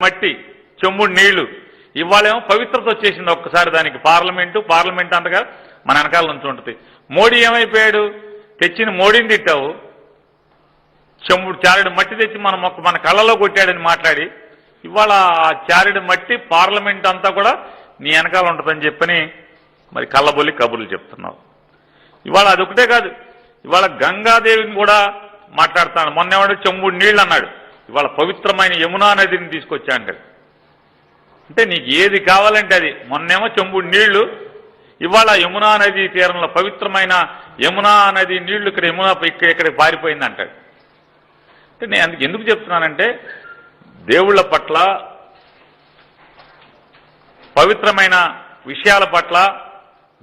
మట్టి చెంబుడు నీళ్లు ఇవాళేమో పవిత్రత వచ్చేసింది ఒక్కసారి దానికి. పార్లమెంట్ అంతగా మన వెనకాల నుంచి ఉంటుంది. మోడీ ఏమైపోయాడు? తెచ్చిన మోడీని తిట్టావు, చెంబుడు చారెడు మట్టి తెచ్చి మన కళ్ళలో కొట్టాడని మాట్లాడి ఇవాళ ఆ చారెడు మట్టి పార్లమెంట్ అంతా కూడా నీ వెనకాల ఉంటుందని చెప్పని మరి కళ్ళబొల్లి కబుర్లు చెప్తున్నావు. ఇవాళ అదొకటే కాదు, ఇవాళ గంగాదేవిని కూడా మాట్లాడుతున్నాడు. మొన్నేవాడు చెంబుడు నీళ్ళు అన్నాడు, ఇవాళ పవిత్రమైన యమునా నదిని తీసుకొచ్చా అంటాడు. అంటే నీకు ఏది కావాలంటే అది. మొన్నేమో చెంబుడు నీళ్లు, ఇవాళ యమునా నది తీరంలో పవిత్రమైన యమునా నది నీళ్లు ఇక్కడ పారిపోయింది అంటాడు. అంటే నేను అందుకు ఎందుకు చెప్తున్నానంటే దేవుళ్ళ పట్ల పవిత్రమైన విషయాల పట్ల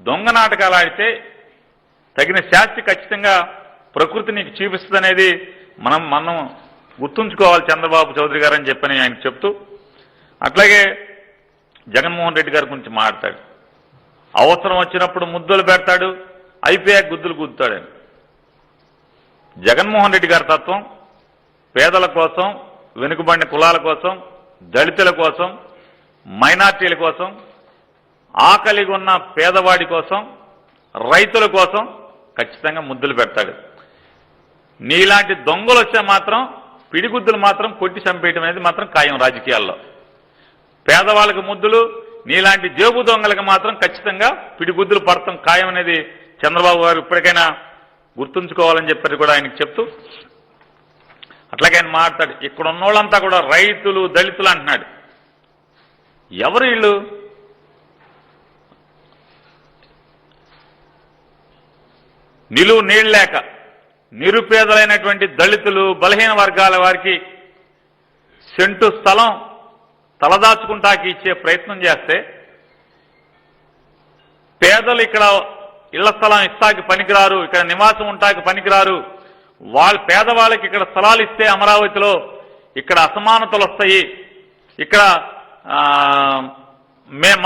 దొంగ నాటకాలు ఆడితే తగిన శాస్తి ఖచ్చితంగా ప్రకృతి నీకు చూపిస్తుందనేది మనం గుర్తుంచుకోవాలి చంద్రబాబు చౌదరి గారు అని చెప్పని ఆయన చెప్తూ, అట్లాగే జగన్మోహన్ రెడ్డి గారి గురించి మాట్లాడతాడు. అవసరం వచ్చినప్పుడు ముద్దులు పెడతాడు, అయిపోయాక గుద్దులు గుద్దుతాడని. జగన్మోహన్ రెడ్డి గారి తత్వం పేదల కోసం, వెనుకబడిన కులాల కోసం, దళితుల కోసం, మైనార్టీల కోసం, ఆకలిగా ఉన్న పేదవాడి కోసం, రైతుల కోసం ఖచ్చితంగా ముద్దులు పెడతాడు. నీలాంటి దొంగలు వచ్చే మాత్రం పిడిగుద్దులు మాత్రం కొట్టి చంపేయటం అనేది మాత్రం ఖాయం రాజకీయాల్లో. పేదవాళ్ళకి ముద్దులు, నీలాంటి జేబు దొంగలకు మాత్రం ఖచ్చితంగా పిడిగుద్దులు పడతాం ఖాయం అనేది చంద్రబాబు గారు ఇప్పటికైనా గుర్తుంచుకోవాలని చెప్పి కూడా ఆయనకు చెప్తూ, అట్లాగే ఆయన మాట్లాడు ఇక్కడ ఉన్నోళ్ళంతా కూడా రైతులు దళితులు అంటున్నాడు. ఎవరు వీళ్ళు? నిలువు నీళ్ళు లేక నిరుపేదలైనటువంటి దళితులు, బలహీన వర్గాల వారికి సెంటు స్థలం తలదాచుకుంటాకి ఇచ్చే ప్రయత్నం చేస్తే, పేదలు ఇక్కడ ఇళ్ల స్థలం ఇస్తాకి పనికిరారు, ఇక్కడ నివాసం ఉంటాకి పనికిరారు, పేదవాళ్ళకి ఇక్కడ స్థలాలు ఇస్తే అమరావతిలో ఇక్కడ అసమానతలు వస్తాయి, ఇక్కడ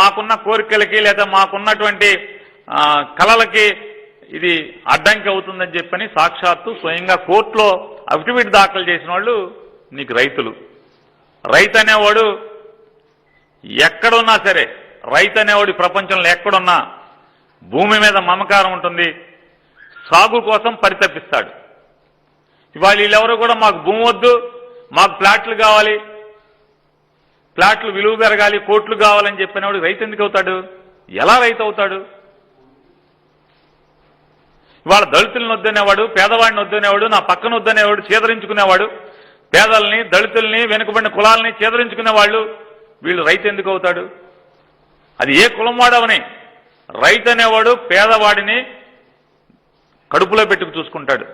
మాకున్న కోరికలకి లేదా మాకున్నటువంటి కళలకి ఇది అడ్డంకి అవుతుందని చెప్పని సాక్షాత్తు స్వయంగా కోర్టులో అఫిడవిట్ దాఖలు చేసిన వాళ్ళు నీకు రైతులు. రైతు అనేవాడు ఎక్కడున్నా సరే, రైతు అనేవాడు ప్రపంచంలో ఎక్కడున్నా భూమి మీద మమకారం ఉంటుంది, సాగు కోసం పరితపిస్తాడు. ఇవాళ వీళ్ళెవరూ కూడా మాకు భూమి వద్దు, మాకు ఫ్లాట్లు కావాలి, ఫ్లాట్లు విలువ పెరగాలి, కోట్లు కావాలని చెప్పినవాడు రైతు ఎందుకు అవుతాడు? ఎలా రైతు అవుతాడు? ఇవాళ దళితులను వద్దనేవాడు, పేదవాడిని వద్దనేవాడు, నా పక్కన వద్దనేవాడు, చేదరించుకునేవాడు, పేదల్ని దళితుల్ని వెనుకబడిన కులాలని చేదరించుకునే వాళ్ళు, వీళ్ళు రైతు ఎందుకు అవుతాడు? అది ఏ కులం వాడవని రైతు అనేవాడు పేదవాడిని కడుపులో పెట్టుకు చూసుకుంటాడు.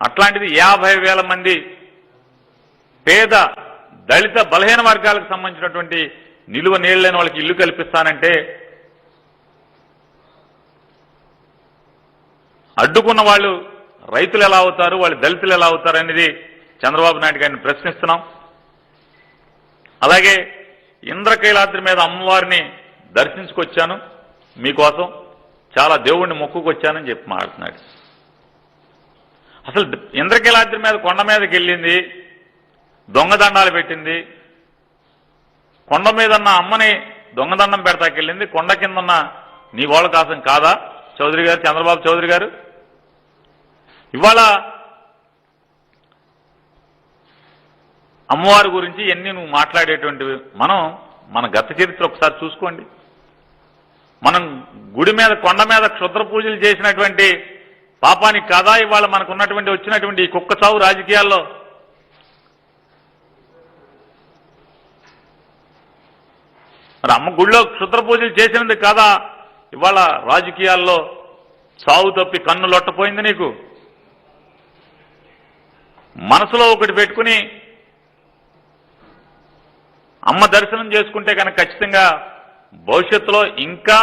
అట్లాంటిది 50,000 మంది పేద దళిత బలహీన వర్గాలకు సంబంధించినటువంటి నిలువ నీళ్లైన వాళ్ళకి ఇల్లు కల్పిస్తానంటే అడ్డుకున్న వాళ్ళు రైతులు ఎలా అవుతారు, వాళ్ళు దళితులు ఎలా అవుతారు అనేది చంద్రబాబు నాయుడు గారిని ప్రశ్నిస్తున్నాం. అలాగే ఇంద్రకైలాద్రి మీద అమ్మవారిని దర్శించుకొచ్చాను, మీకోసం చాలా దేవుణ్ణి మొక్కుకొచ్చానని చెప్పి మాట్లాడుతున్నాడు. అసలు ఇంద్రకైలాద్రి మీద కొండ మీదకి వెళ్ళింది, దొంగదండాలు పెట్టింది, కొండ మీదన్న అమ్మని దొంగదండం పెడతాకెళ్ళింది, కొండ కిందన్న నీ వాళ్ళ కోసం కాదా చౌదరి గారు, చంద్రబాబు చౌదరి గారు? ఇవాళ అమ్మవారి గురించి ఎన్ని నువ్వు మాట్లాడేటువంటివి, మన గత చరిత్ర ఒకసారి చూసుకోండి. మనం గుడి మీద కొండ మీద క్షుద్ర పూజలు చేసినటువంటి పాపానికి కాదా ఇవాళ మనకు ఉన్నటువంటి వచ్చినటువంటి ఈ కుక్క చావు రాజకీయాల్లో? మరి అమ్మ గుడిలో క్షుద్ర పూజలు చేసినందుకు కాదా ఇవాళ రాజకీయాల్లో చావు తప్పి కన్ను లొట్టపోయింది నీకు? మనసులో ఒకటి పెట్టుకుని అమ్మ దర్శనం చేసుకుంటే కనుక ఖచ్చితంగా భవిష్యత్తులో ఇంకా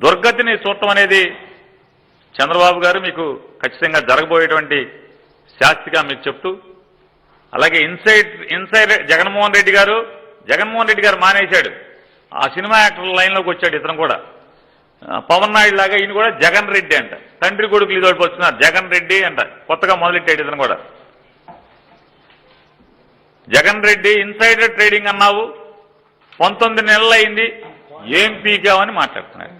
దుర్గతిని చూడటం అనేది చంద్రబాబు గారు మీకు ఖచ్చితంగా జరగబోయేటువంటి శాస్తిగా మీకు చెప్తూ, అలాగే ఇన్సైడ్ జగన్మోహన్ రెడ్డి గారు మానేశాడు, ఆ సినిమా యాక్టర్ లైన్లోకి వచ్చాడు. ఇతను కూడా పవన్ నాయుడు లాగా ఈయన కూడా జగన్ రెడ్డి అంట, తండ్రి కొడుకులు ఇదోటి వస్తున్నారు, జగన్ రెడ్డి అంట, కొత్తగా మొదలెట్టాడు ఇతను కూడా. జగన్ రెడ్డి ఇన్సైడర్ ట్రేడింగ్ అన్నావు, 19 నెలలు అయింది, ఏం పీకావని మాట్లాడుతున్నాడు.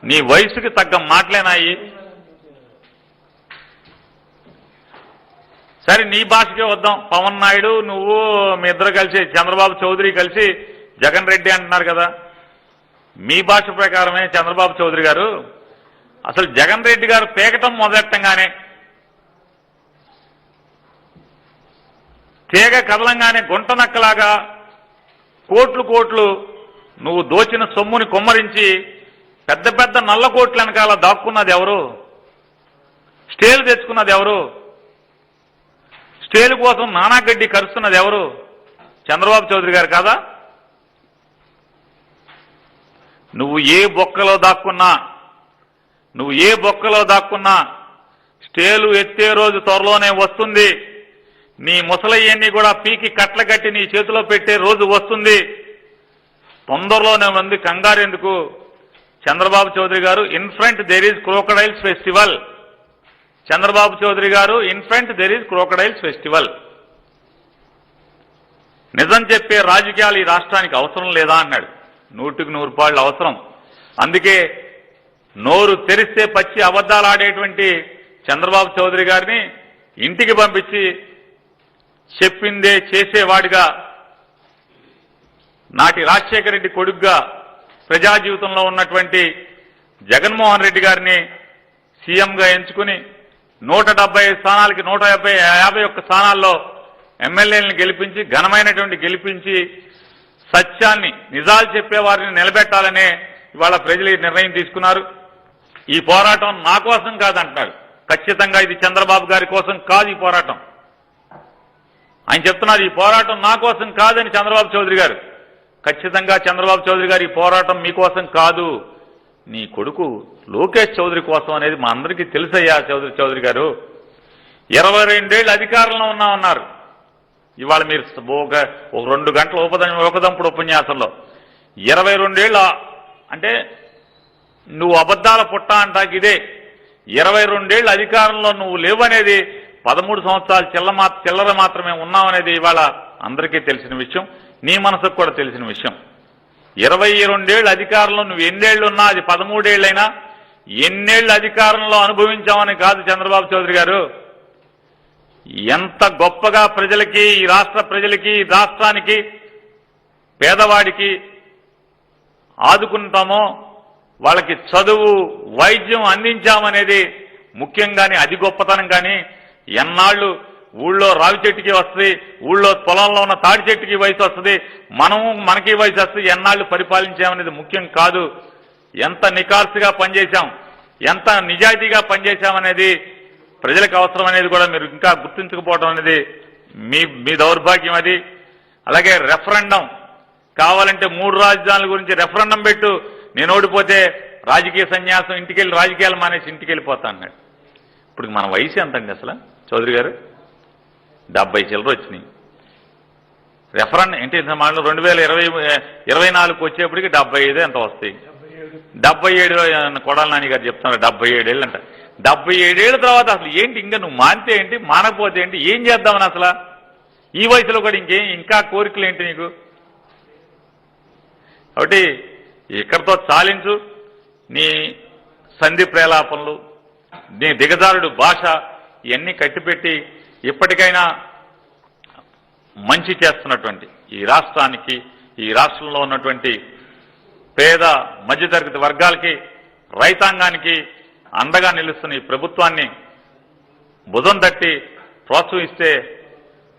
నీ వయసుకి తగ్గ మాటలేనాయి. సరే, నీ భాషకే వద్దాం. పవన్ నాయుడు, నువ్వు, మీ ఇద్దరు కలిసి, చంద్రబాబు చౌదరి కలిసి జగన్ రెడ్డి అంటున్నారు కదా. మీ భాష ప్రకారమే చంద్రబాబు చౌదరి గారు అసలు జగన్ రెడ్డి గారు పేకటం మొదలెట్టంగానే, తీగ కదలంగానే గుంట నక్కలాగా కోట్లు నువ్వు దోచిన సొమ్ముని కొమ్మరించి పెద్ద పెద్ద నల్ల కోట్ల వెనకాల దాక్కున్నది ఎవరు? స్టేలు తెచ్చుకున్నది ఎవరు? స్టేలు కోసం నానాగడ్డి కరుస్తున్నది ఎవరు? చంద్రబాబు చౌదరి గారు కాదా? నువ్వు ఏ బొక్కలో దాక్కున్నా స్టేలు ఎత్తే రోజు త్వరలోనే వస్తుంది. నీ ముసలయ్యన్ని కూడా పీకి కట్ల కట్టి నీ చేతిలో పెట్టే రోజు వస్తుంది. తొందరలోనే ఉంది, కంగారు ఎందుకు? చంద్రబాబు చౌదరి గారు, in front there is crocodiles festival. Chandrababu Chowdary గారు, in front there is crocodiles festival. నిజం చెప్పే రాజకీయాలు ఈ రాష్ట్రానికి అవసరం లేదా అన్నాడు. 100% అవసరం. అందుకే నోరు తెరిస్తే పచ్చి అబద్ధాలు ఆడేటువంటి చంద్రబాబు చౌదరి గారిని ఇంటికి పంపించి చెప్పిందే చేసేవాడిగా, నాటి రాజశేఖర రెడ్డి కొడుగ్గా ప్రజా జీవితంలో ఉన్నటువంటి జగన్మోహన్ రెడ్డి గారిని సీఎంగా ఎంచుకుని 175 స్థానాలకి 151 స్థానాల్లో ఎమ్మెల్యేలను గెలిపించి, ఘనమైనటువంటి గెలిపించి, సత్యాన్ని, నిజాలు చెప్పేవారిని నిలబెట్టాలనే ఇవాళ ప్రజలు ఈ నిర్ణయం తీసుకున్నారు. ఈ పోరాటం నా కోసం కాదంటున్నారు. ఖచ్చితంగా ఇది చంద్రబాబు గారి కోసం కాదు. ఈ పోరాటం ఆయన చెప్తున్నారు, ఈ పోరాటం నా కోసం కాదని చంద్రబాబు చౌదరి గారు. ఖచ్చితంగా చంద్రబాబు చౌదరి గారు, ఈ పోరాటం మీకోసం కాదు, నీ కొడుకు లోకేష్ చౌదరి కోసం అనేది మా అందరికీ తెలుసయ్యా. చౌదరి గారు 22 ఏళ్ళు అధికారంలో ఉన్నామన్నారు. ఇవాళ మీరు ఒక 2 గంటల ఒకదంపుడు ఉపన్యాసంలో 22 ఏళ్ళ అంటే నువ్వు అబద్ధాల పుట్ట అంటాకి ఇదే. 22 ఏళ్ళు అధికారంలో నువ్వు లేవనేది, 13 సంవత్సరాలు చిల్లర మాత్రమే ఉన్నామనేది ఇవాళ అందరికీ తెలిసిన విషయం, నీ మనసుకు కూడా తెలిసిన విషయం. 22 ఏళ్ళు అధికారంలో నువ్వు ఎన్నేళ్లున్నా, అది 13 ఏళ్ళైనా, ఎన్నేళ్లు అధికారంలో అనుభవించామని కాదు చంద్రబాబు చౌదరి గారు. ఎంత గొప్పగా ప్రజలకి, ఈ రాష్ట్ర ప్రజలకి, ఈ రాష్ట్రానికి, పేదవాడికి ఆదుకుంటామో, వాళ్ళకి చదువు, వైద్యం అందించామనేది ముఖ్యంగానే, అది గొప్పతనం. కానీ ఎన్నాళ్ళు ఊళ్ళో రావి చెట్టుకి వస్తుంది, ఊళ్ళో పొలంలో ఉన్న తాడి చెట్టుకి వయసు వస్తుంది, మనకి వయసు వస్తుంది, ఎన్నాళ్ళు పరిపాలించామనేది ముఖ్యం కాదు. ఎంత నికార్సుగా పనిచేశాం, ఎంత నిజాయితీగా పనిచేశామనేది ప్రజలకు అవసరం అనేది కూడా మీరు ఇంకా గుర్తించకపోవడం అనేది మీ దౌర్భాగ్యం. అది అలాగే రెఫరెండం కావాలంటే 3 రాజధానుల గురించి రెఫరెండం పెట్టు, నేను ఓడిపోతే రాజకీయ సన్యాసం, ఇంటికెళ్ళి రాజకీయాలు మానేసి ఇంటికి వెళ్ళిపోతా అన్నాడు. ఇప్పుడు మన వయసు ఎంతండి అసలు చౌదరి గారు? 70 చిల్లర వచ్చినాయి. రెఫరెండం ఏంటి? మాటలు 2024 వచ్చేప్పటికి 75 ఎంత వస్తాయి. 77 కొడాల నాని గారు చెప్తున్నారు 77 ఏళ్ళు అంట. 77 ఏళ్ళ తర్వాత అసలు ఏంటి? ఇంకా నువ్వు మానితే ఏంటి, మానకపోతే ఏంటి, ఏం చేద్దామని అసలు ఈ వయసులో కూడా ఇంకా కోరికలు ఏంటి నీకు? కాబట్టి ఇక్కడితో చాలించు. నీ సంధి ప్రేలాపనలు, నీ దిగజారుడు భాష, ఇవన్నీ కట్టిపెట్టి ఇప్పటికైనా మంచి చేస్తున్నటువంటి ఈ రాష్ట్రానికి, ఈ రాష్ట్రంలో ఉన్నటువంటి పేద మధ్యతరగతి వర్గాలకి, రైతాంగానికి అండగా నిలుస్తున్న ఈ ప్రభుత్వాన్ని భుజం తట్టి ప్రోత్సహిస్తే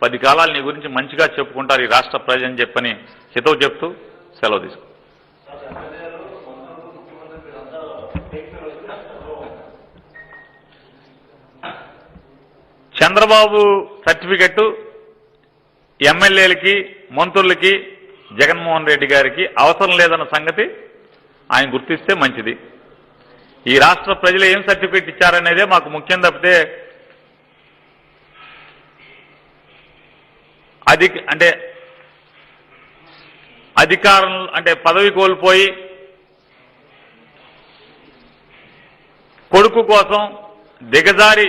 10 కాలాలు నీ గురించి మంచిగా చెప్పుకుంటారు ఈ రాష్ట్ర ప్రజలని చెప్పని హితవు చెప్తూ సెలవు తీసుకు. చంద్రబాబు సర్టిఫికెట్ ఎమ్మెల్యేలకి, మంత్రులకి, జగన్మోహన్ రెడ్డి గారికి అవసరం లేదన్న సంగతి ఆయన గుర్తిస్తే మంచిది. ఈ రాష్ట్ర ప్రజలు ఏం సర్టిఫికెట్ ఇచ్చారనేదే మాకు ముఖ్యం తప్పితే, అధికారం అంటే పదవి కోల్పోయి కొడుకు కోసం దిగజారి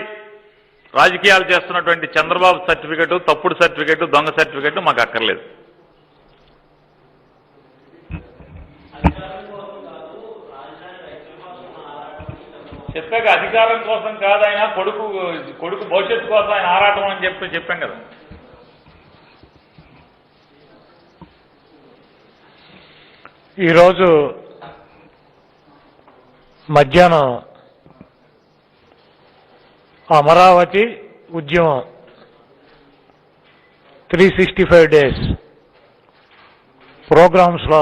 రాజకీయాలు చేస్తున్నటువంటి చంద్రబాబు సర్టిఫికెట్, తప్పుడు సర్టిఫికెట్, దొంగ సర్టిఫికెట్ మాకు అక్కర్లేదు. చెప్పాక అధికారం కోసం కాదు, ఆయన కొడుకు భవిష్యత్తు కోసం ఆయన ఆరాటం అని చెప్పాం కదా. ఈరోజు మధ్యాహ్నం అమరావతి ఉద్యమం 365 డేస్ ప్రోగ్రామ్స్లో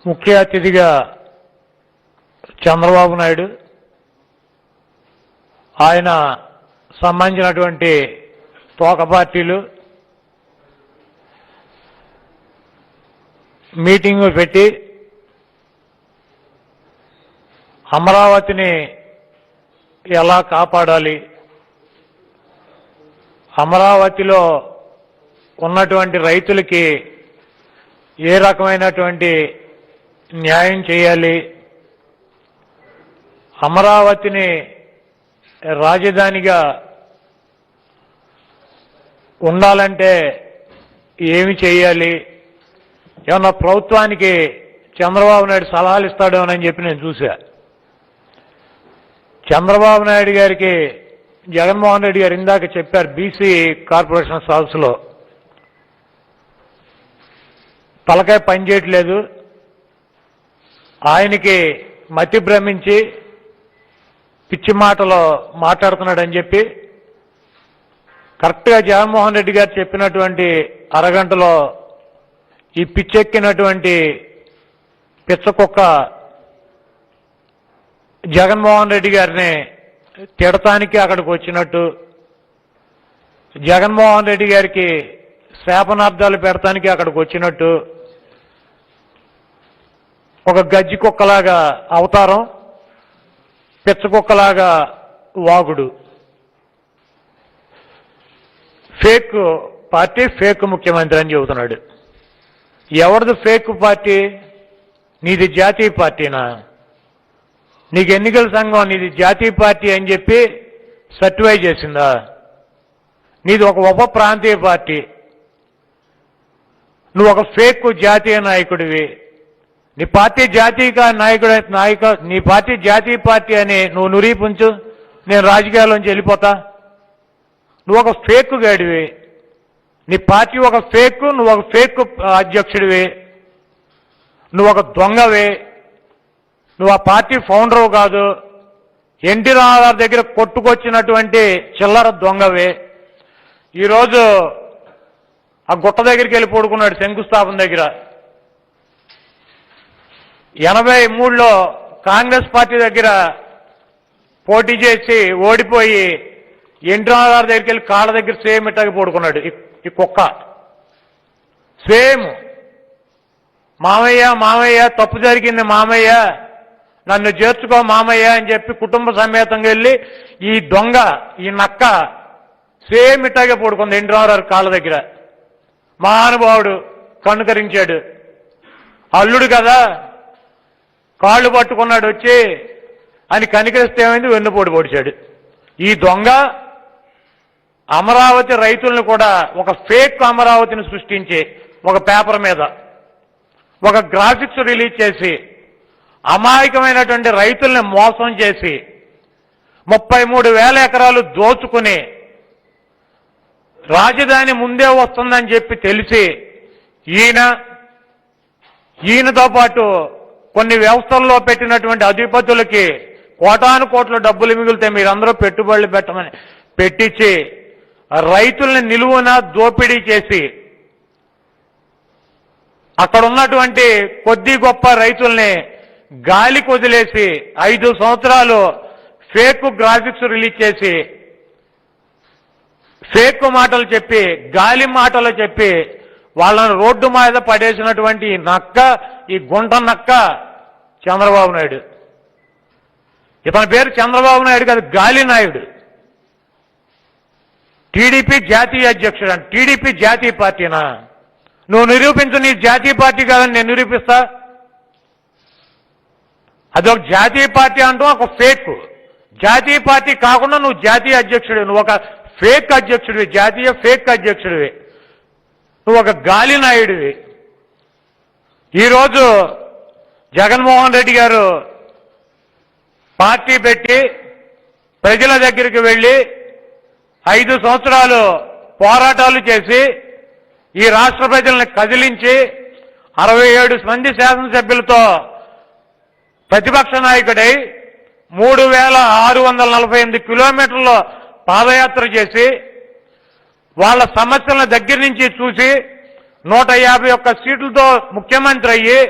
ముఖ్య అతిథిగా చంద్రబాబు నాయుడు, ఆయన సంబంధించినటువంటి తోక పార్టీలు మీటింగ్ పెట్టి అమరావతిని ఎలా కాపాడాలి, అమరావతిలో ఉన్నటువంటి రైతులకి ఏ రకమైనటువంటి న్యాయం చేయాలి, అమరావతిని రాజధానిగా ఉండాలంటే ఏమి చేయాలి, ఏమన్నా ప్రభుత్వానికి చంద్రబాబు నాయుడు సలహాలు ఇస్తాడేమోనని చెప్పి నేను చూశా. చంద్రబాబు నాయుడు గారికి జగన్మోహన్ రెడ్డి గారు ఇందాక చెప్పారు బీసీ కార్పొరేషన్ హౌస్లో తలకాయ పనిచేయట్లేదు, ఆయనకి మతి భ్రమించి పిచ్చి మాటలో మాట్లాడుతున్నాడని చెప్పి కరెక్ట్గా జగన్మోహన్ రెడ్డి గారు చెప్పినటువంటి అరగంటలో ఈ పిచ్చెక్కినటువంటి పిచ్చకుక్క జగన్మోహన్ రెడ్డి గారిని తిడటానికి అక్కడికి వచ్చినట్టు, జగన్మోహన్ రెడ్డి గారికి శాపనార్థాలు పెడతానికి అక్కడికి వచ్చినట్టు, ఒక గజ్జి కుక్కలాగా అవతారం, పిచ్చకుక్కలాగా వాగుడు. ఫేక్ పార్టీ, ఫేక్ ముఖ్యమంత్రి అని చెబుతున్నాడు. ఎవరిది ఫేక్ పార్టీ? నీది జాతీయ పార్టీనా? నీకు ఎన్నికల సంఘం నీది జాతీయ పార్టీ అని చెప్పి సర్టిఫై చేసిందా? నీది ఒక ఉప ప్రాంతీయ పార్టీ, నువ్వు ఒక ఫేక్ జాతీయ నాయకుడివి. నీ పార్టీ జాతీయ నీ పార్టీ జాతీయ పార్టీ అని నువ్వు నిరూపించు, నేను రాజకీయాల్లోంచి వెళ్ళిపోతా. నువ్వు ఒక ఫేక్ గాడివి, నీ పార్టీ ఒక ఫేక్, నువ్వు ఒక ఫేక్ అధ్యక్షుడివి, నువ్వు ఒక దొంగవి, నువ్వు ఆ పార్టీ ఫౌండరు కాదు, ఎన్టీ రామారావు దగ్గర కొట్టుకొచ్చినటువంటి చిల్లర దొంగవి. ఈరోజు ఆ గుట్ట దగ్గరికి వెళ్ళి పడుకున్నాడు శంకుస్థాపన దగ్గర. 83లో కాంగ్రెస్ పార్టీ దగ్గర పోటీ చేసి ఓడిపోయి ఎన్టీ రామారావు దగ్గరికి వెళ్ళి కాళ్ళ దగ్గర సేమ్ ఇట్టాగి పడుకున్నాడు ఈ కుక్క. సేమ్ మామయ్య మామయ్య తప్పు జరిగింది మామయ్య, నన్ను చేర్చుకో మామయ్య అని చెప్పి కుటుంబ సమేతంగా వెళ్ళి ఈ దొంగ ఈ నక్క సేమ్ ఇట్టాగే పడుకుంది ఎన్టీ రామారావు కాళ్ళ దగ్గర. మహానుభావుడు కనుకరించాడు, అల్లుడు కదా కాళ్ళు పట్టుకున్నాడు వచ్చి అని కనికరిస్తే ఏమైంది, వెన్నుపోటు పొడిచాడు. ఈ దొంగ అమరావతి రైతులను కూడా ఒక ఫేక్ అమరావతిని సృష్టించి ఒక పేపర్ మీద ఒక గ్రాఫిక్స్ రిలీజ్ చేసి అమాయకమైనటువంటి రైతుల్ని మోసం చేసి 33,000 ఎకరాలు దోచుకుని రాజధాని ముందే వస్తుందని చెప్పి తెలిసి ఈయనతో పాటు కొన్ని వ్యవస్థల్లో పెట్టినటువంటి అధిపతులకి కోటాను కోట్ల డబ్బులు మిగిలితే మీరందరూ పెట్టుబడులు పెట్టమని పెట్టించి రైతుల్ని నిలువున దోపిడీ చేసి అక్కడ ఉన్నటువంటి కొద్ది గొప్ప రైతుల్ని గాలికి వదిలేసి 5 సంవత్సరాలు ఫేక్ గ్రాఫిక్స్ రిలీజ్ చేసి ఫేక్ మాటలు చెప్పి గాలి మాటలు చెప్పి వాళ్ళని రోడ్డు మీద పడేసినటువంటి నక్క, ఈ గుంట నక్క చంద్రబాబు నాయుడు. ఇతని పేరు చంద్రబాబు నాయుడు కాదు, గాలి నాయుడు. టీడీపీ జాతీయ అధ్యక్షుడు అంట. టీడీపీ జాతీయ పార్టీనా? నువ్వు నిరూపించు నీ జాతీయ పార్టీ కాదని నేను నిరూపిస్తా. అదొక జాతీయ పార్టీ అంటూ ఒక ఫేక్. జాతీయ పార్టీ కాకుండా నువ్వు జాతీయ అధ్యక్షుడివి, నువ్వు ఒక ఫేక్ అధ్యక్షుడివి, జాతీయ ఫేక్ అధ్యక్షుడివి, నువ్వు ఒక గాలి నాయుడివి. ఈరోజు జగన్మోహన్ రెడ్డి గారు పార్టీ పెట్టి ప్రజల దగ్గరికి వెళ్ళి 5 సంవత్సరాలు పోరాటాలు చేసి ఈ రాష్ట్ర ప్రజల్ని కదిలించి 67 మంది శాసనసభ్యులతో ప్రతిపక్ష నాయకుడై 3648 కిలోమీటర్లు పాదయాత్ర చేసి వాళ్ళ సమస్యల దగ్గర నుంచి చూసి 151 సీట్లతో ముఖ్యమంత్రి అయ్యి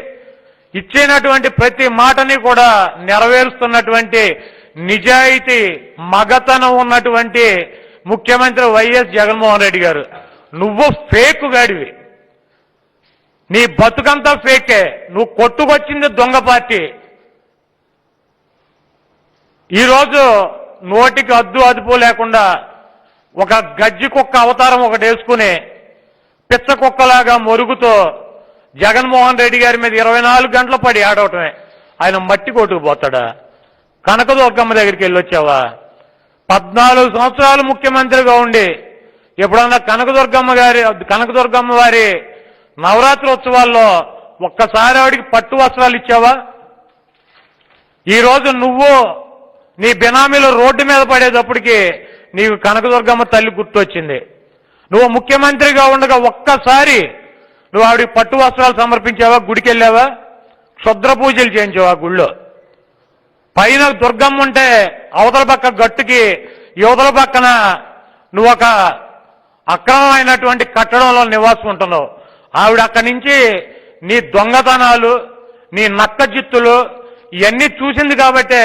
ఇచ్చినటువంటి ప్రతి మాటని కూడా నెరవేరుస్తున్నటువంటి నిజాయితీ మగతనం ఉన్నటువంటి ముఖ్యమంత్రి వైఎస్ జగన్మోహన్ రెడ్డి గారు. నువ్వు ఫేక్ గాడివి, నీ బతుకంతా ఫేకే, నువ్వు కొట్టుకొచ్చింది దొంగ పార్టీ. ఈరోజు నోటికి అదుపు లేకుండా ఒక గజ్జి కుక్క అవతారం ఒకటి వేసుకుని పిచ్చ కుక్కలాగా మొరుగుతో జగన్మోహన్ రెడ్డి గారి మీద 24 గంటలు పడి ఆడవటమే. ఆయన మట్టి కొట్టుకుపోతాడా? కనకదుర్గమ్మ దగ్గరికి వెళ్ళొచ్చావా? 14 సంవత్సరాలు ముఖ్యమంత్రిగా ఉండి ఎప్పుడన్నా కనకదుర్గమ్మ వారి నవరాత్రోత్సవాల్లో ఒక్కసారి ఆవిడికి పట్టు వస్త్రాలు ఇచ్చావా? ఈరోజు నువ్వు నీ బినామీలు రోడ్డు మీద పడేటప్పటికి నీకు కనకదుర్గమ్మ తల్లి గుర్తొచ్చింది. నువ్వు ముఖ్యమంత్రిగా ఉండగా ఒక్కసారి నువ్వు ఆవిడికి పట్టు వస్త్రాలు సమర్పించావా? గుడికి వెళ్ళావా? క్షుద్ర పూజలు చేయించావా గుళ్ళో? పైన దుర్గమ్మ ఉంటే అవతల పక్క గట్టుకి యువతల పక్కన నువ్వు ఒక అక్రమమైనటువంటి కట్టడంలో నివాసం ఉంటున్నావు. ఆవిడ అక్కడి నుంచి నీ దొంగతనాలు, నీ నక్క జిత్తులు ఇవన్నీ చూసింది కాబట్టే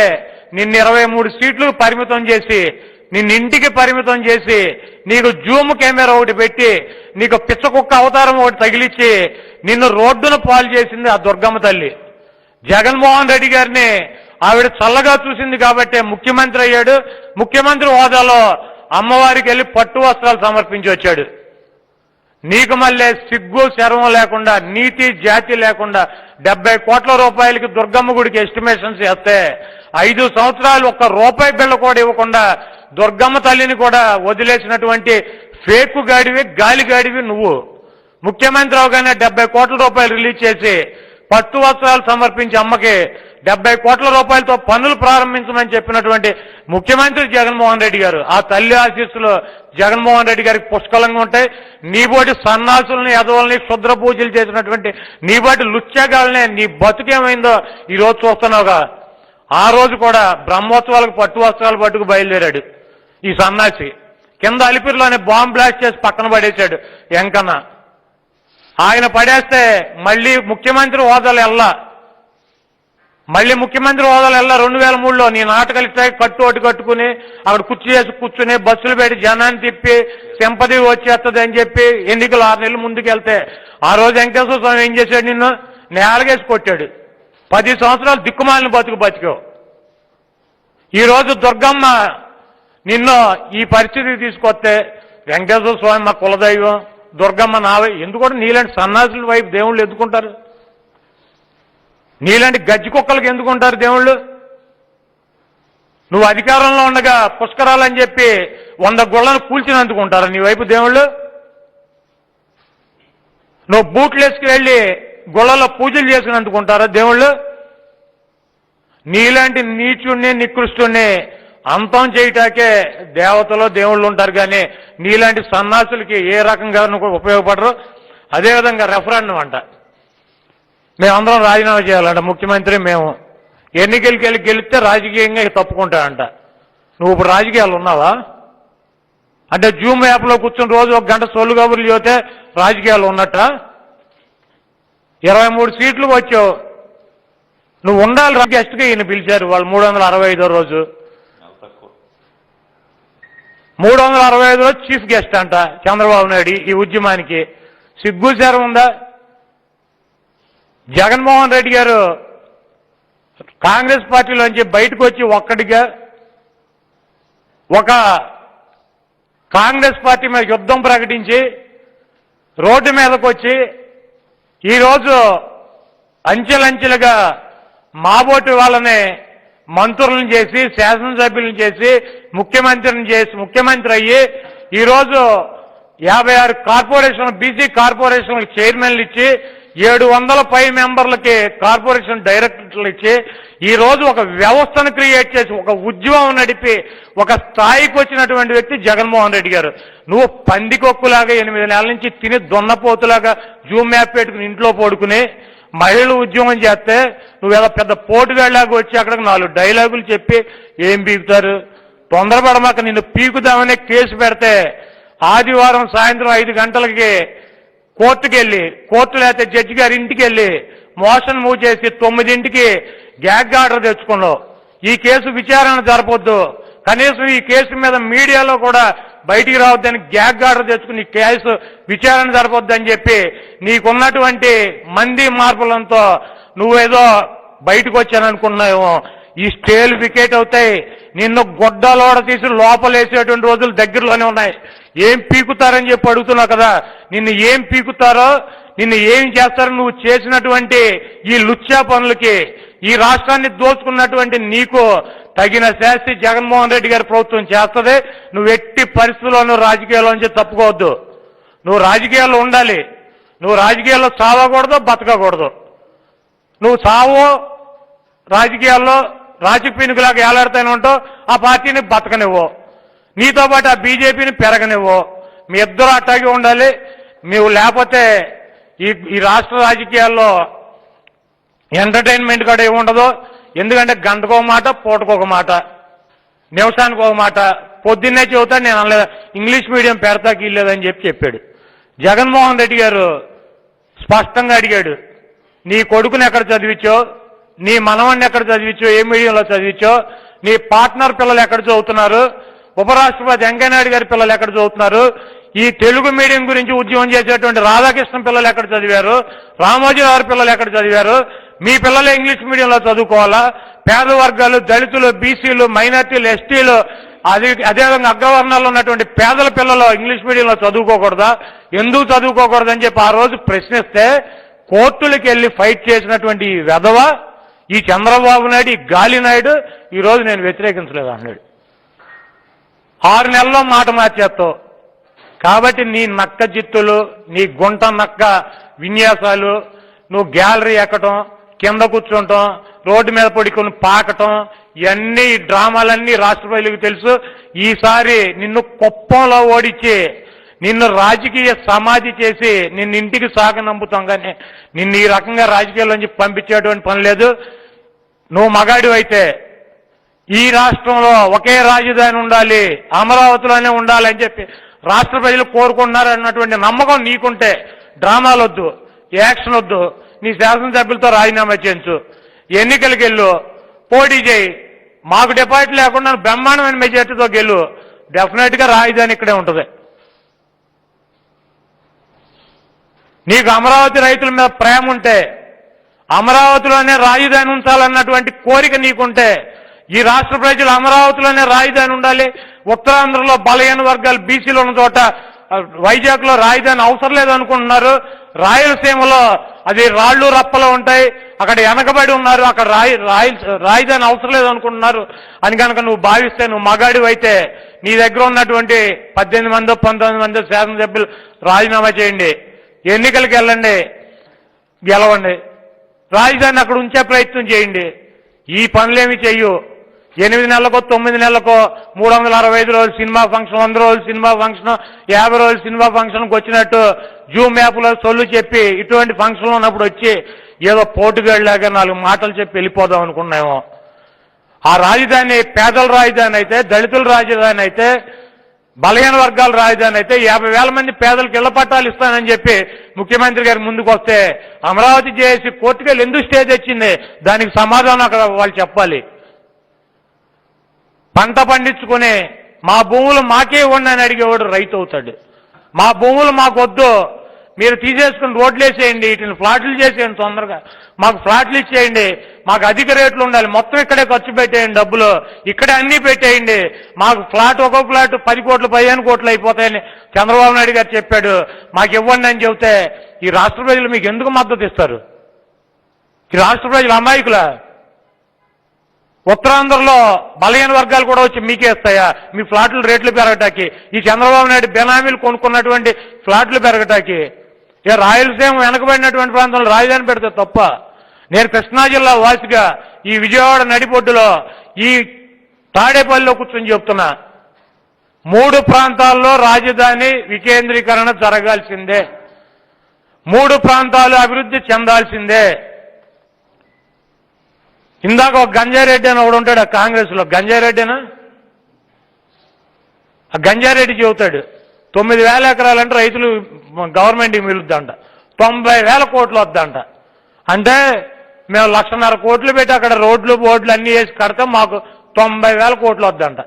నిన్ను 23 సీట్లు పరిమితం చేసి, నిన్నింటికి పరిమితం చేసి, నీకు జూమ్ కెమెరా ఒకటి పెట్టి, నీకు పిచ్చకుక్క అవతారం ఒకటి తగిలిచ్చి నిన్ను రోడ్డున పాలు చేసింది ఆ దుర్గమ్మ తల్లి. జగన్మోహన్ రెడ్డి గారిని ఆవిడ చల్లగా చూసింది కాబట్టే ముఖ్యమంత్రి అయ్యాడు. ముఖ్యమంత్రి హోదాలో అమ్మవారికి వెళ్ళి పట్టు వస్త్రాలు సమర్పించి వచ్చాడు. నీకు మళ్ళీ సిగ్గు శరవం లేకుండా, నీతి జాతి లేకుండా 70 కోట్ల రూపాయలకి దుర్గమ్మ గుడికి ఎస్టిమేషన్స్ వేస్తే 5 సంవత్సరాలు ఒక్క రూపాయి బిళ్ళ కూడా ఇవ్వకుండా దుర్గమ్మ తల్లిని కూడా వదిలేసినటువంటి ఫేకు గాడివి, గాలి గాడివి నువ్వు. ముఖ్యమంత్రి అవగానే 70 కోట్ల రూపాయలు రిలీజ్ చేసి పట్టు వస్త్రాలు సమర్పించి అమ్మకి 70 కోట్ల రూపాయలతో పనులు ప్రారంభించమని చెప్పినటువంటి ముఖ్యమంత్రి జగన్మోహన్ రెడ్డి గారు. ఆ తల్లి ఆశీస్సులు జగన్మోహన్ రెడ్డి గారికి పుష్కలంగా ఉంటాయి. నీబోటి సన్నాసుల్ని, ఎదవల్ని, క్షుద్ర పూజలు చేసినటువంటి నీబోటి లుచ్చాగాళ్ళని నీ బతుకేమైందో ఈరోజు చూస్తున్నావుగా. ఆ రోజు కూడా బ్రహ్మోత్సవాలకు పట్టు వస్త్రాలు పట్టుకు బయలుదేరాడు ఈ సన్నాసి. కింద అలిపిరిలోనే బాంబ్ బ్లాస్ట్ చేసి పక్కన పడేశాడు వెంకన్న. ఆయన పడేస్తే మళ్ళీ ముఖ్యమంత్రి హోదాలు వెళ్ళా 2003లో నీ నాటకాలు ఇట్లా కట్టు కట్టుకుని అక్కడ కుర్చీ చేసి కూర్చుని బస్సులు పెట్టి జనాన్ని తిప్పి సింపతి వచ్చేస్తుంది అని చెప్పి ఎన్నికలు 6 నెలలు ముందుకు వెళ్తే ఆ రోజు వెంకటేశ్వర స్వామి ఏం చేశాడు? నిన్ను నేలగేసి కొట్టాడు. 10 సంవత్సరాలు దిక్కుమాలిన బతికావు. ఈరోజు దుర్గమ్మ నిన్ను ఈ పరిస్థితికి తీసుకొస్తే వెంకటేశ్వర స్వామి మా కులదైవం, దుర్గమ్మ నావే ఎందుకు నీలాంటి సన్నాసుల వైపు దేవుళ్ళు ఎందుకుంటారు? నీలాంటి గజ్జి కుక్కలకు ఎందుకుంటారు దేవుళ్ళు? నువ్వు అధికారంలో ఉండగా పుష్కరాలని చెప్పి 100 గుళ్ళను కూల్చినందుకుంటారా నీ వైపు దేవుళ్ళు? నువ్వు బూట్లేసుకు వెళ్ళి గుళ్ళలో పూజలు చేసినందుకుంటారా దేవుళ్ళు? నీలాంటి నీచుణ్ణి, నికృష్టుణ్ణి అంతం చేయటాకే దేవతలు, దేవుళ్ళు ఉంటారు. కానీ నీలాంటి సన్నాసులకి ఏ రకంగా ఉపయోగపడరు. అదేవిధంగా రెఫరెండం అంట, మేమందరం రాజీనామా చేయాలంట ముఖ్యమంత్రి. మేము ఎన్నికలకి వెళ్ళి గెలిస్తే రాజకీయంగా తప్పుకుంటాడంట. నువ్వు ఇప్పుడు రాజకీయాలు ఉన్నావా? అంటే జూమ్ యాప్లో కూర్చుని రోజు 1 గంట సొల్లు కబుర్లు చెబితే రాజకీయాలు ఉన్నట్ట? 23 సీట్లు వచ్చావు. నువ్వు ఉండాలి. గెస్ట్గా ఈయన పిలిచారు వాళ్ళు 365 రోజు. 365 రోజు చీఫ్ గెస్ట్ అంట చంద్రబాబు నాయుడు ఈ ఉద్యమానికి. సిగ్గు శరం ఉందా? జగన్మోహన్ రెడ్డి గారు కాంగ్రెస్ పార్టీలోంచి బయటకు వచ్చి ఒక్కడిగా ఒక కాంగ్రెస్ పార్టీ మీద యుద్ధం ప్రకటించి రోడ్డు మీదకు వచ్చి ఈరోజు అంచెలంచెలుగా మాబోటి వాళ్ళని మంత్రులను చేసి శాసనసభ్యులను చేసి ముఖ్యమంత్రి అయ్యి ఈరోజు 56 కార్పొరేషన్ బీసీ కార్పొరేషన్లకు చైర్మన్లు ఇచ్చి 700 పై మెంబర్లకి కార్పొరేషన్ డైరెక్టర్లు ఇచ్చి ఈ రోజు ఒక వ్యవస్థను క్రియేట్ చేసి ఒక ఉద్యమం నడిపి ఒక స్థాయికి వచ్చినటువంటి వ్యక్తి జగన్మోహన్ రెడ్డి గారు. నువ్వు పందికొక్కులాగా 8 నెలల నుంచి తిని దొన్నపోతులాగా జూమ్ మ్యాప్ పెట్టుకుని ఇంట్లో పడుకుని మహిళలు ఉద్యమం చేస్తే నువ్వేదో పెద్ద పోటుగాళ్ళలాగా వచ్చి అక్కడికి 4 డైలాగులు చెప్పి ఏం పీకుతారు? తొందరపడమాక, నిన్ను పీకుదామనే కేసు పెడితే ఆదివారం సాయంత్రం 5 గంటలకి కోర్టుకెళ్ళి, కోర్టు లేకపోతే జడ్జి గారి ఇంటికి వెళ్ళి మోషన్ మూవ్ చేసి 9ంటికి గ్యాగ్ ఆర్డర్ తెచ్చుకున్నావు. ఈ కేసు విచారణ జరపొద్దు, కనీసం ఈ కేసు మీద మీడియాలో కూడా బయటికి రావద్దని గ్యాగ్ ఆర్డర్ తెచ్చుకుని ఈ కేసు విచారణ జరపొద్దని చెప్పి నీకున్నటువంటి మంది మార్పులంతో నువ్వేదో బయటకు వచ్చాననుకున్నావేమో. ఈ స్టేలు వికెట్ అవుతాయి, నిన్ను గొడ్డలోడ తీసి లోపలేసేటువంటి రోజులు దగ్గరలోనే ఉన్నాయి. ఏం పీకుతారని చెప్పి అడుగుతున్నావు కదా, నిన్ను ఏం పీకుతారో, నిన్ను ఏం చేస్తారో నువ్వు చేసినటువంటి ఈ లుచ్చా పనులకి, ఈ రాష్ట్రాన్ని దోచుకున్నటువంటి నీకు తగిన శాస్తి జగన్మోహన్ రెడ్డి గారి ప్రభుత్వం చేస్తుంది. నువ్వు ఎట్టి పరిస్థితుల్లోనూ రాజకీయాల్లోంచి తప్పుకోవద్దు. నువ్వు రాజకీయాల్లో ఉండాలి. నువ్వు రాజకీయాల్లో చావకూడదు, బతకకూడదు. నువ్వు చావో రాజకీయాల్లో రాజకీయలాగా ఏలాడుతూనే ఉంటావు, ఆ పార్టీని బతకనివ్వు, నీతో పాటు ఆ బీజేపీని పెరగనివ్వు. మీ ఇద్దరు అట్టాగే ఉండాలి. నువ్వు లేకపోతే ఈ రాష్ట్ర రాజకీయాల్లో ఎంటర్టైన్మెంట్ కూడా ఏముండదు. ఎందుకంటే గంటకో మాట, పూటకొక మాట, నిమిషానికి ఒక మాట. పొద్దున్నే చెబుతాను, నేను అనలేదు ఇంగ్లీష్ మీడియం పెడతాకి ఇల్లేదని చెప్పాడు. జగన్మోహన్ రెడ్డి గారు స్పష్టంగా అడిగాడు, నీ కొడుకుని ఎక్కడ చదివించో, నీ మనవణ్ణి ఎక్కడ చదివించో, ఏ మీడియంలో చదివించో, నీ పార్ట్నర్ పిల్లలు ఎక్కడ చదువుతున్నారు, ఉపరాష్ట్రపతి వెంకయ్యనాయుడు గారి పిల్లలు ఎక్కడ చదువుతున్నారు, ఈ తెలుగు మీడియం గురించి ఉద్యమం చేసేటువంటి రాధాకృష్ణ పిల్లలు ఎక్కడ చదివారు, రామోజీ గారి పిల్లలు ఎక్కడ చదివారు, మీ పిల్లలు ఇంగ్లీష్ మీడియంలో చదువుకోవాలా? పేద వర్గాలు, దళితులు, బీసీలు, మైనార్టీలు, ఎస్టీలు, అదేవిధంగా అగ్రవర్ణాల్లో ఉన్నటువంటి పేదల పిల్లలు ఇంగ్లీష్ మీడియంలో చదువుకోకూడదా? ఎందుకు చదువుకోకూడదని చెప్పి ఆ రోజు ప్రశ్నిస్తే కోర్టులకు వెళ్ళి ఫైట్ చేసినటువంటి ఈ వెధవ, ఈ చంద్రబాబు నాయుడు, ఈ గాలి నాయుడు ఈ రోజు నేను వ్యతిరేకించలేదు అన్నాడు. 6 నెలల్లో మాట మార్చేస్తావు. కాబట్టి నీ నక్క జిత్తులు, నీ గుంట నక్క విన్యాసాలు, నువ్వు గ్యాలరీ ఎక్కటం, కింద కూర్చుంటాం, రోడ్డు మీద పడుకొని పాకటం, ఇవన్నీ డ్రామాలన్నీ రాష్ట్ర ప్రజలకు తెలుసు. ఈసారి నిన్ను కుప్పంలో ఓడించి నిన్ను రాజకీయ సమాధి చేసి నిన్ను ఇంటికి సాగనంపుతాం, కానీ నిన్ను ఈ రకంగా రాజకీయాల్లోంచి పంపించేటువంటి పని లేదు. నువ్వు మగాడివైతే ఈ రాష్ట్రంలో ఒకే రాజధాని ఉండాలి, అమరావతిలోనే ఉండాలని చెప్పి రాష్ట్ర ప్రజలు కోరుకుంటున్నారు అన్నటువంటి నమ్మకం నీకుంటే డ్రామాలు వద్దు, యాక్షన్ వద్దు. నీ శాసనసభ్యులతో రాజీనామా చేయించు, ఎన్నికలకు వెళ్ళు, పోటీ చేయి, మాకు డిపాజిట్ లేకుండా బ్రహ్మాండమైన మెజార్టీతో గెలు. డెఫినెట్ గా రాజధాని ఇక్కడే ఉంటుంది. నీకు అమరావతి రైతుల మీద ప్రేమ ఉంటే, అమరావతిలోనే రాజధాని ఉంచాలన్నటువంటి కోరిక నీకుంటే, ఈ రాష్ట్ర ప్రజలు అమరావతిలోనే రాజధాని ఉండాలి, ఉత్తరాంధ్రలో బలహీన వర్గాలు బీసీలు ఉన్న చోట వైజాగ్ లో రాజధాని అవసరం లేదనుకుంటున్నారు, రాయలసీమలో అది రాళ్ళు రప్పలు ఉంటాయి, అక్కడ వెనకబడి ఉన్నారు, అక్కడ రాజధాని అవసరం లేదనుకుంటున్నారు అని కనుక నువ్వు భావిస్తే, నువ్వు మగాడివైతే నీ దగ్గర ఉన్నటువంటి 18 మందో 19 మందో శాసనసభ్యులు రాజీనామా చేయండి, ఎన్నికలకు వెళ్ళండి, గెలవండి, రాజధాని అక్కడ ఉంచే ప్రయత్నం చేయండి. ఈ పనులేమి చెయ్యు. 8 నెలలకో 9 నెలలకో 365 రోజులు సినిమా ఫంక్షన్, 100 రోజులు సినిమా ఫంక్షన్, 50 రోజులు సినిమా ఫంక్షన్కి వచ్చినట్టు జూమ్ యాప్లో సొల్లు చెప్పి ఇటువంటి ఫంక్షన్లు ఉన్నప్పుడు వచ్చి ఏదో పోటుగాళ్ళలాగా 4 మాటలు చెప్పి వెళ్ళిపోదాం అనుకున్నామో. ఆ రాజధాని పేదల రాజధాని అయితే, దళితుల రాజధాని అయితే, బలహీన వర్గాల రాజధాని అయితే 50,000 మంది పేదలకు ఇళ్ల పట్టాలు ఇస్తానని చెప్పి ముఖ్యమంత్రి గారి ముందుకు వస్తే అమరావతి చేసి కోర్టుకెళ్ళి ఎందుకు స్టే తెచ్చింది? దానికి సమాధానం అక్కడ వాళ్ళు చెప్పాలి. పంట పండించుకుని మా భూములు మాకే ఇవ్వండి అని అడిగేవాడు రైతు అవుతాడు. మా భూములు మాకు వద్దు, మీరు తీసేసుకుని రోడ్లు వేసేయండి, వీటిని ఫ్లాట్లు చేసేయండి, తొందరగా మాకు ఫ్లాట్లు ఇచ్చేయండి, మాకు అధిక రేట్లు ఉండాలి, మొత్తం ఇక్కడే ఖర్చు పెట్టేయండి, డబ్బులు ఇక్కడే అన్నీ పెట్టేయండి, మాకు ఫ్లాట్ ఒక్కో ఫ్లాట్ 10 కోట్లు 15 కోట్లు అయిపోతాయని చంద్రబాబు నాయుడు గారు చెప్పాడు, మాకు ఇవ్వండి అని చెబితే ఈ రాష్ట్ర ప్రజలు మీకు ఎందుకు మద్దతు ఇస్తారు? ఈ రాష్ట్ర ప్రజలు అమాయకులా? ఉత్తరాంధ్రలో బలహీన వర్గాలు కూడా వచ్చి మీకేస్తాయా? మీ ఫ్లాట్లు రేట్లు పెరగటానికి, ఈ చంద్రబాబు నాయుడు బెనామీలు కొనుక్కున్నటువంటి ఫ్లాట్లు పెరగటానికి. రాయలసీమ వెనకబడినటువంటి ప్రాంతంలో రాజధాని పెడితే తప్ప? నేను కృష్ణా జిల్లా వాసిగా ఈ విజయవాడ నడిబొడ్డులో ఈ తాడేపల్లిలో కూర్చొని చెప్తున్నా, 3 ప్రాంతాల్లో రాజధాని వికేంద్రీకరణ జరగాల్సిందే, 3 ప్రాంతాలు అభివృద్ధి చెందాల్సిందే. ఇందాక ఒక గంజారెడ్డి అని ఒకడు ఉంటాడు కాంగ్రెస్ లో, గంజారెడ్డినా ఆ గంజారెడ్డి చెబుతాడు 9,000 ఎకరాలంటే రైతులు గవర్నమెంట్కి మిగులుద్దంట, 90,000 కోట్లు వద్దంట. అంటే మేము 1,50,000 కోట్లు పెట్టి అక్కడ రోడ్లు బోర్డులు అన్ని వేసి కడితే మాకు 90,000 కోట్లు వద్దంట.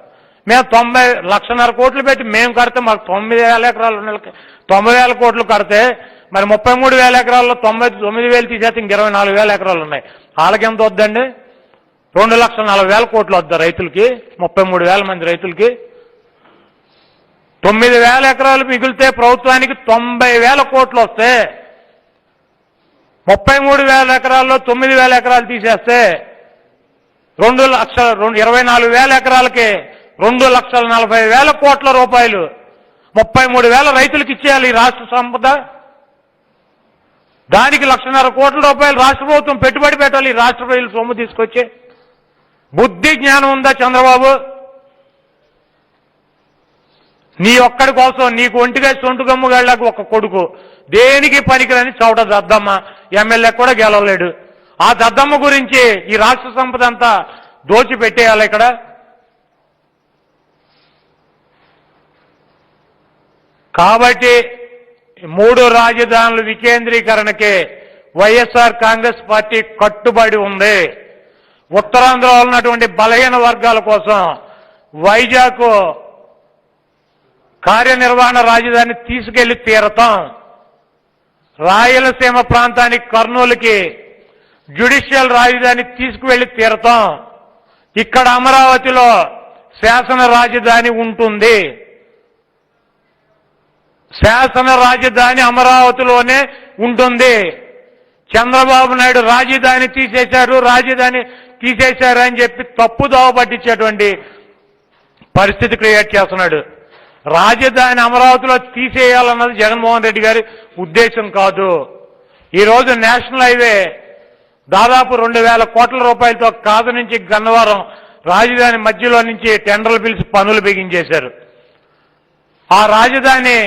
మేము 1,50,000 కోట్లు పెట్టి మేము కడితే మాకు 9,000 ఎకరాలు 90,000 కోట్లు కడితే మరి 33,000 ఎకరాల్లో 99,000 తీసేస్తే ఇంక 24,000 ఎకరాలు ఉన్నాయి. వాళ్ళకి ఎంత వద్దండి? 2,40,000 కోట్లు వద్దా రైతులకి? 33,000 మంది రైతులకి 9,000 ఎకరాలు మిగిలితే ప్రభుత్వానికి 90,000 కోట్లు వస్తే 33,000 ఎకరాల్లో 9,000 ఎకరాలు తీసేస్తే 24,000 ఎకరాలకి 2,40,000 కోట్ల రూపాయలు 33,000 రైతులకు ఇచ్చేయాలి ఈ రాష్ట్ర సంపద. దానికి 1,50,000 కోట్ల రూపాయలు రాష్ట్ర ప్రభుత్వం పెట్టుబడి పెట్టాలి. ఈ రాష్ట్ర ప్రజలు సొమ్ము తీసుకొచ్చి బుద్ధి జ్ఞానం ఉందా చంద్రబాబు? నీ ఒక్కడి కోసం నీకు ఒంటిగా సొంటుగమ్ముగాళ్ళకు ఒక కొడుకు, దేనికి పనికిరని చౌట దద్దమ్మ, ఎమ్మెల్యే కూడా గెలవలేడు. ఆ దద్దమ్మ గురించి ఈ రాష్ట్ర సంపద అంతా దోచిపెట్టేయాలి ఇక్కడ. కాబట్టి 3 రాజధానుల వికేంద్రీకరణకే వైఎస్ఆర్ కాంగ్రెస్ పార్టీ కట్టుబడి ఉంది. ఉత్తరాంధ్రలో ఉన్నటువంటి బలహీన వర్గాల కోసం వైజాగ్ కార్యనిర్వహణ రాజధాని తీసుకెళ్లి తీరతాం. రాయలసీమ ప్రాంతానికి కర్నూలుకి జ్యుడిషియల్ రాజధాని తీసుకువెళ్లి తీరతాం. ఇక్కడ అమరావతిలో శాసన రాజధాని ఉంటుంది. శాసన రాజధాని అమరావతిలోనే ఉంటుంది. చంద్రబాబు నాయుడు రాజధాని తీసేశారు అని చెప్పి తప్పుదోవ పట్టించేటువంటి పరిస్థితి క్రియేట్ చేస్తున్నాడు. రాజధాని అమరావతిలో తీసేయాలన్నది జగన్మోహన్ రెడ్డి గారి ఉద్దేశం కాదు. ఈరోజు నేషనల్ హైవే దాదాపు 2,000 కోట్ల రూపాయలతో కాదు నుంచి గన్నవరం రాజధాని మధ్యలో నుంచి టెండర్లు పిలిచి పనులు బిగించేశారు. ఆ రాజధాని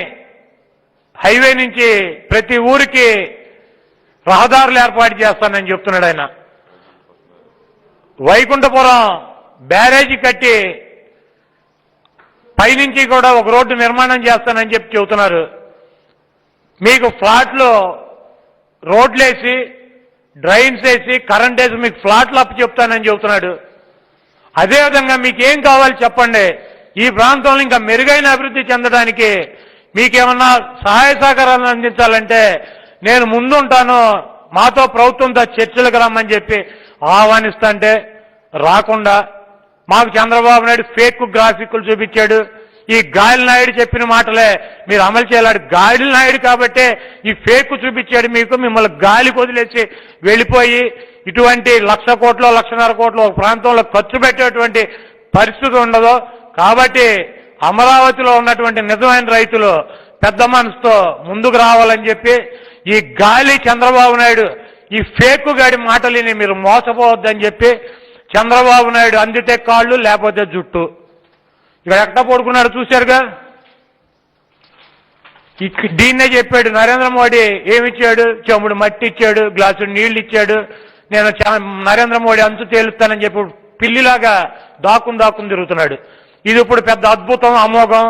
హైవే నుంచి ప్రతి ఊరికి రహదారులు ఏర్పాటు చేస్తానని చెప్తున్నాడు ఆయన. వైకుంఠపురం బ్యారేజీ కట్టి పైనుంచి కూడా ఒక రోడ్డు నిర్మాణం చేస్తానని చెప్పి చెబుతున్నారు. మీకు ఫ్లాట్లు రోడ్లేసి డ్రైన్స్ వేసి కరెంట్ వేసి మీకు ఫ్లాట్లు అప్పు చెప్తానని చెబుతున్నాడు. అదేవిధంగా మీకేం కావాలి చెప్పండి. ఈ ప్రాంతంలో ఇంకా మెరుగైన అభివృద్ధి చెందడానికి మీకేమన్నా సహాయ సహకారాలను అందించాలంటే నేను ముందుంటాను, మాతో ప్రభుత్వంతో చర్చలకు రమ్మని చెప్పి ఆహ్వానిస్తుంటే రాకుండా మాకు చంద్రబాబు నాయుడు ఫేక్ గ్రాఫిక్లు చూపించాడు. ఈ గాలి నాయుడు చెప్పిన మాటలే మీరు అమలు చేయాలి. గాలి నాయుడు కాబట్టే ఈ ఫేక్ చూపించాడు మీకు. మిమ్మల్ని గాలికి వదిలేసి వెళ్ళిపోయి ఇటువంటి 1,00,000 కోట్లు 1,50,000 కోట్లు ఒక ప్రాంతంలో ఖర్చు పెట్టేటువంటి పరిస్థితి ఉండదు. కాబట్టి అమరావతిలో ఉన్నటువంటి నిజమైన రైతులు పెద్ద మనసుతో ముందుకు రావాలని చెప్పి ఈ గాలి చంద్రబాబు నాయుడు ఈ ఫేక్ గాడి మాటలని మీరు మోసపోవద్దని చెప్పి చంద్రబాబు నాయుడు అందితే కాళ్ళు లేకపోతే జుట్టు. ఇక్కడ ఎక్కడ పడుకున్నాడు చూశారుగా. దీన్నే చెప్పాడు నరేంద్ర మోడీ. ఏమిచ్చాడు? చెంబుడు మట్టి ఇచ్చాడు, గ్లాసు నీళ్లు ఇచ్చాడు. నేను నరేంద్ర మోడీ అంచు తేలుస్తానని చెప్పి పిల్లిలాగా దాక్కుని తిరుగుతున్నాడు. ఇది ఇప్పుడు పెద్ద అద్భుతం, అమోఘం,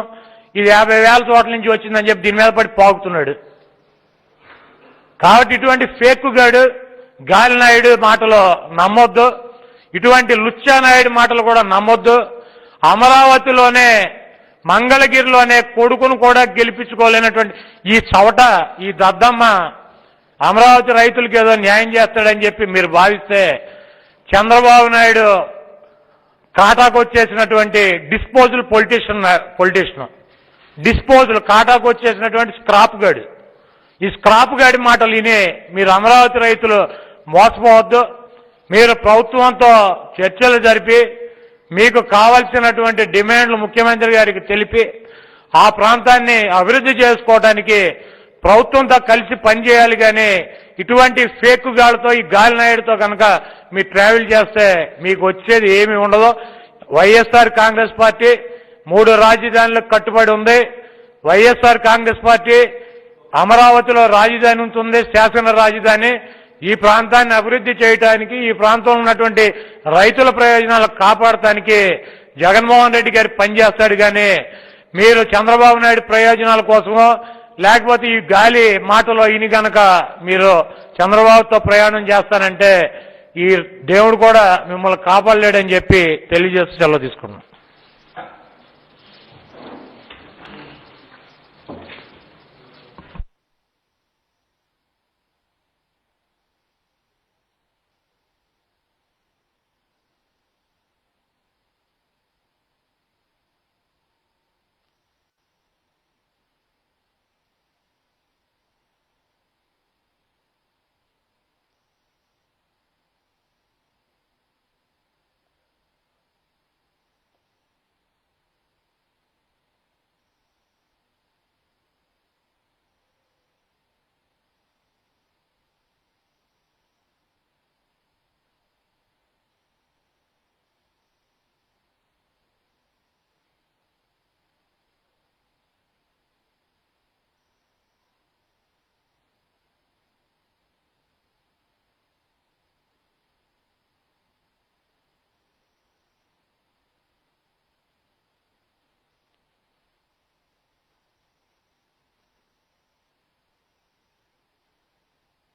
ఇది 50,000 చోట్ల నుంచి వచ్చిందని చెప్పి దీని మీద పడి పాకుతున్నాడు. కాబట్టి ఇటువంటి ఫేక్ గాడు గాలి నాయుడు మాటలు నమ్మొద్దు. ఇటువంటి లుచ్చా నాయుడు మాటలు కూడా నమ్మొద్దు. అమరావతిలోనే మంగళగిరిలోనే కొడుకును కూడా గెలిపించుకోలేనటువంటి ఈ చవట ఈ దద్దమ్మ అమరావతి రైతులకు ఏదో న్యాయం చేస్తాడని చెప్పి మీరు భావిస్తే చంద్రబాబు నాయుడు కాటాకు వచ్చేసినటువంటి డిస్పోజల్ పొలిటీషియన్ డిస్పోజల్ కాటాకు వచ్చేసినటువంటి స్క్రాప్ గాడు. ఈ స్క్రాప్ గాడి మాటలు వినే మీరు అమరావతి రైతులు మోసపోవద్దు. మీరు ప్రభుత్వంతో చర్చలు జరిపి మీకు కావలసినటువంటి డిమాండ్లు ముఖ్యమంత్రి గారికి తెలిపి ఆ ప్రాంతాన్ని అభివృద్ధి చేసుకోవడానికి ప్రభుత్వంతో కలిసి పనిచేయాలి కానీ ఇటువంటి ఫేక్ గాలతో ఈ గాలి నాయుడుతో కనుక మీరు ట్రావెల్ చేస్తే మీకు వచ్చేది ఏమీ ఉండదు. వైఎస్ఆర్ కాంగ్రెస్ పార్టీ 3 రాజధానులకు కట్టుబడి ఉంది. వైఎస్ఆర్ కాంగ్రెస్ పార్టీ అమరావతిలో రాజధాని ఉంటుంది, శాసన రాజధాని. ఈ ప్రాంతాన్ని అభివృద్ధి చేయడానికి, ఈ ప్రాంతంలో ఉన్నటువంటి రైతుల ప్రయోజనాలు కాపాడటానికి జగన్మోహన్ రెడ్డి గారు పనిచేస్తాడు కానీ మీరు చంద్రబాబు నాయుడు ప్రయోజనాల కోసమో లేకపోతే ఈ గాలి మాటలో ఇని గనక మీరు చంద్రబాబుతో ప్రయాణం చేస్తానంటే ఈ దేవుడు కూడా మిమ్మల్ని కాపాడలేడని చెప్పి తెలియజేస్తూ సెలవు తీసుకున్నాం.